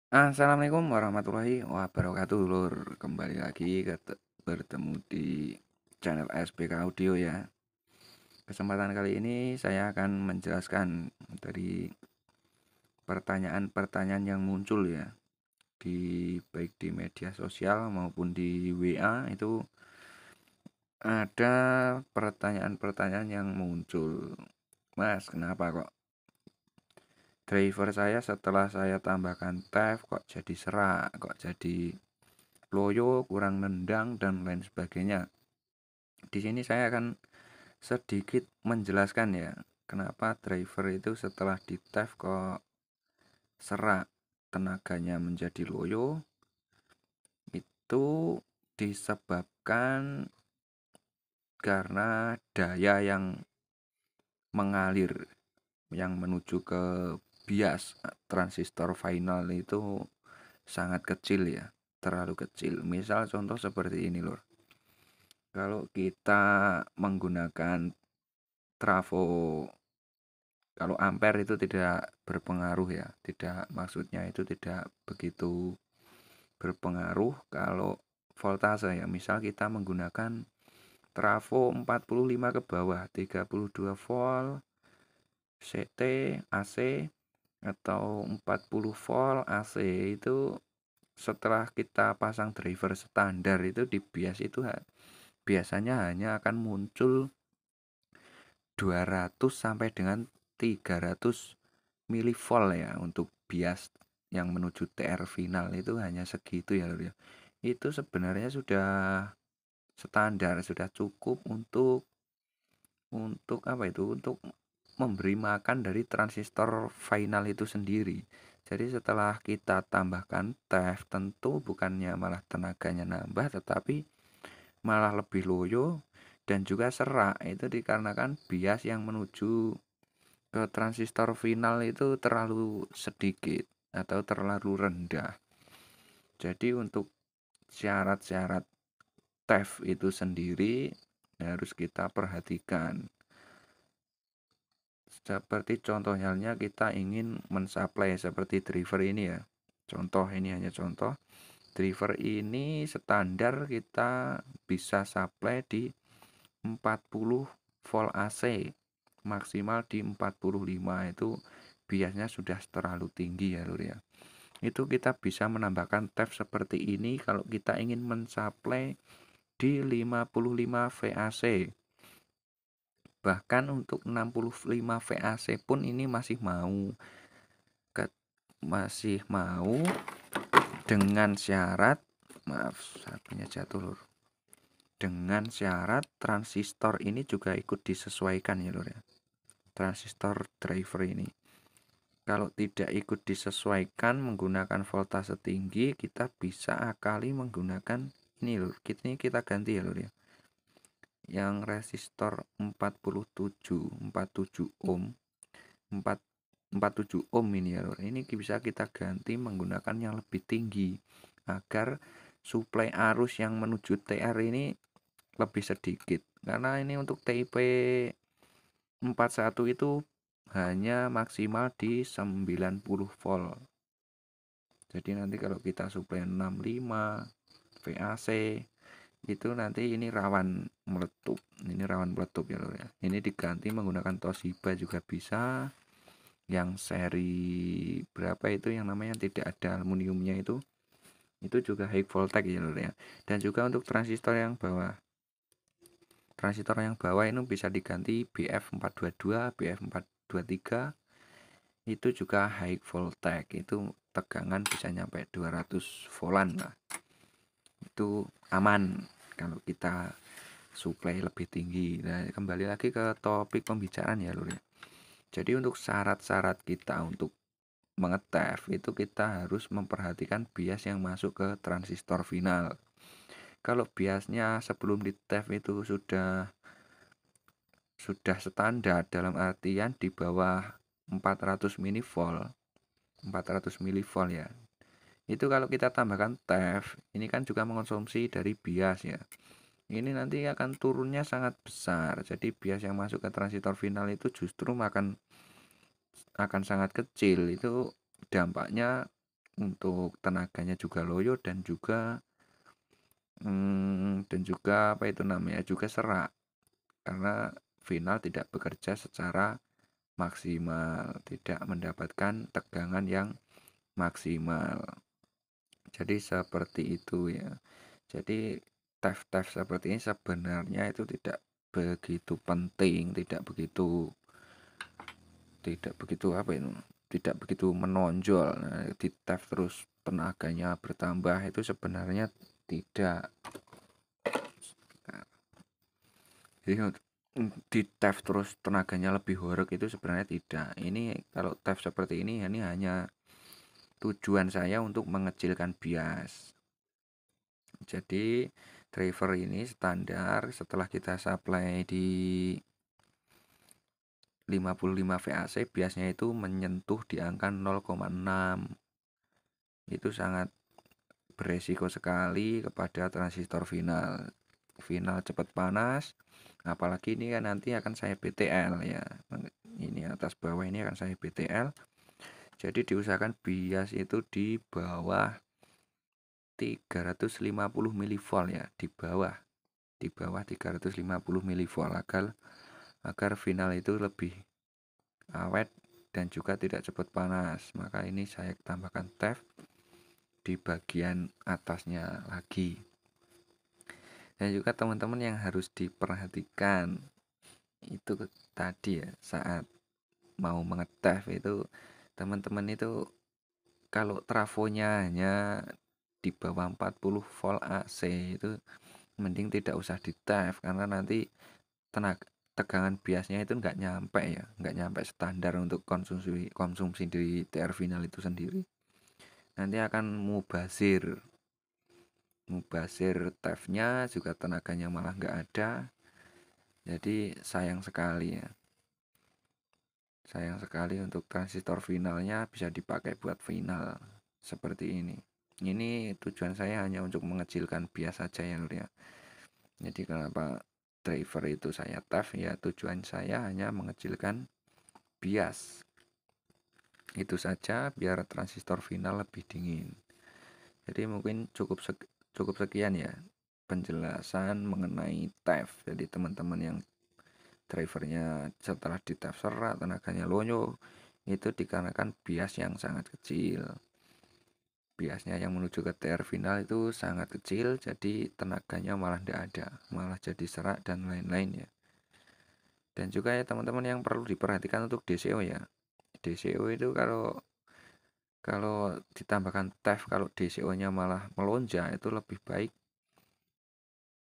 Assalamualaikum warahmatullahi wabarakatuh lur. Kembali lagi bertemu di channel SPK Audio ya. Kesempatan kali ini saya akan menjelaskan dari pertanyaan-pertanyaan yang muncul ya, baik di media sosial maupun di WA. Itu ada pertanyaan-pertanyaan yang muncul. Mas, kenapa kok driver saya setelah saya tambahkan TEF kok jadi serak, kok jadi loyo, kurang nendang dan lain sebagainya? Di sini saya akan sedikit menjelaskan ya, kenapa driver itu setelah di TEF kok serak, tenaganya menjadi loyo. Itu disebabkan karena daya yang mengalir yang menuju ke bias transistor final itu sangat kecil ya, terlalu kecil. Misal contoh seperti ini lor, kalau kita menggunakan trafo, kalau ampere itu tidak berpengaruh ya, tidak, maksudnya itu tidak begitu berpengaruh kalau voltase ya. Misal kita menggunakan trafo 45 ke bawah, 32 volt CT AC atau 40 volt AC, itu setelah kita pasang driver standar itu di bias itu biasanya hanya akan muncul 200 sampai dengan 300 milivolt ya. Untuk bias yang menuju TR final itu hanya segitu ya lur ya. Itu sebenarnya sudah standar, sudah cukup untuk apa itu, untuk memberi makan dari transistor final itu sendiri. Jadi setelah kita tambahkan TEF, tentu bukannya malah tenaganya nambah, tetapi malah lebih loyo dan juga serak. Itu dikarenakan bias yang menuju ke transistor final itu terlalu sedikit atau terlalu rendah. Jadi untuk syarat-syarat TEF itu sendiri harus kita perhatikan. Seperti contoh halnya kita ingin mensuplai seperti driver ini ya. Contoh, ini hanya contoh. Driver ini standar kita bisa supply di 40 volt AC, maksimal di 45. Itu biasanya sudah terlalu tinggi ya lur ya. Itu kita bisa menambahkan TEF seperti ini kalau kita ingin mensuplai di 55 VAC. Bahkan untuk 65 VAC pun ini masih mau dengan syarat, maaf sapinya jatuh lur, dengan syarat transistor ini juga ikut disesuaikan ya lur ya. Transistor driver ini kalau tidak ikut disesuaikan menggunakan voltase tinggi, kita bisa akali menggunakan ini lur, kita ganti ya lur ya, yang resistor 47 ohm, 47 ohm ini ya lur. Ini bisa kita ganti menggunakan yang lebih tinggi agar suplai arus yang menuju TR ini lebih sedikit. Karena ini untuk TIP 41 itu hanya maksimal di 90 volt. Jadi nanti kalau kita suplai 65 VAC itu nanti ini rawan meletup. Ini rawan meletup ya lur ya. Ini diganti menggunakan Toshiba juga bisa. Yang seri berapa itu yang namanya tidak ada aluminiumnya itu juga high voltage ya lur ya. Dan juga untuk transistor yang bawah itu bisa diganti BF422, BF423, itu juga high voltage, itu tegangan bisa nyampe 200 volan lah. Itu aman kalau kita supply lebih tinggi. Nah, kembali lagi ke topik pembicaraan ya lur ya. Jadi untuk syarat-syarat kita untuk mengetef itu kita harus memperhatikan bias yang masuk ke transistor final. Kalau biasnya sebelum di TEF itu sudah standar, dalam artian di bawah 400 milivolt, 400 milivolt ya. Itu kalau kita tambahkan TEF, ini kan juga mengonsumsi dari bias ya. Ini nanti akan turunnya sangat besar. Jadi bias yang masuk ke transistor final itu justru akan sangat kecil. Itu dampaknya untuk tenaganya juga loyo dan juga apa itu namanya juga serak karena final tidak bekerja secara maksimal, tidak mendapatkan tegangan yang maksimal. Jadi seperti itu ya. Jadi tes-tes seperti ini sebenarnya itu tidak begitu penting, tidak begitu apa itu, tidak begitu menonjol. Nah, di tes terus tenaganya bertambah itu sebenarnya tidak. Jadi di tes terus tenaganya lebih horek itu sebenarnya tidak. Ini kalau tes seperti ini hanya tujuan saya untuk mengecilkan bias. Jadi driver ini standar setelah kita supply di 55 VAC biasanya itu menyentuh di angka 0,6. Itu sangat beresiko sekali kepada transistor final. Final cepat panas, apalagi ini kan nanti akan saya BTL ya. Ini atas bawah ini akan saya BTL. Jadi diusahakan bias itu di bawah 350 mV ya, di bawah 350 mV agar final itu lebih awet dan juga tidak cepat panas. Maka ini saya tambahkan tef di bagian atasnya lagi. Dan juga teman-teman yang harus diperhatikan itu tadi ya, saat mau mengetef itu teman-teman itu kalau trafonya hanya di bawah 40 volt AC itu mending tidak usah ditef karena nanti tegangan biasnya itu nggak nyampe standar untuk konsumsi di TR final itu sendiri. Nanti akan mubazir tefnya juga, tenaganya malah nggak ada. Jadi sayang sekali ya. Sayang sekali untuk transistor finalnya bisa dipakai buat final seperti ini. Ini tujuan saya hanya untuk mengecilkan bias saja ya lur ya. Jadi kenapa driver itu saya tef ya, tujuan saya hanya mengecilkan bias. Itu saja biar transistor final lebih dingin. Jadi mungkin cukup sekian ya penjelasan mengenai tef. Jadi teman-teman yang drivernya setelah di tef serak, tenaganya lonyo, itu dikarenakan bias yang sangat kecil. Biasnya yang menuju ke TR final itu sangat kecil, jadi tenaganya malah tidak ada, malah jadi serak dan lain-lain ya. Dan juga ya teman-teman yang perlu diperhatikan untuk DCO ya. DCO itu kalau kalau ditambahkan tef, kalau DCO-nya malah melonjak itu lebih baik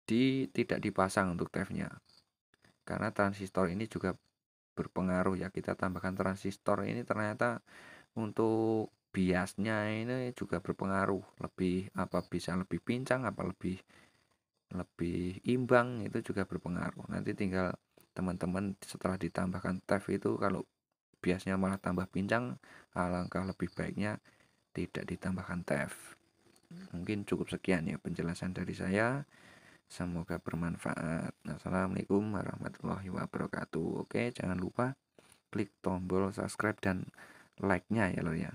tidak dipasang untuk tefnya. Karena transistor ini juga berpengaruh ya, kita tambahkan transistor ini ternyata untuk biasnya ini juga berpengaruh, bisa lebih pincang apa lebih lebih imbang, itu juga berpengaruh. Nanti tinggal teman-teman setelah ditambahkan tef itu kalau biasnya malah tambah pincang, alangkah lebih baiknya tidak ditambahkan tef. Mungkin cukup sekian ya penjelasan dari saya, semoga bermanfaat. Assalamualaikum warahmatullahi wabarakatuh. Oke, jangan lupa klik tombol subscribe dan like-nya ya lo ya.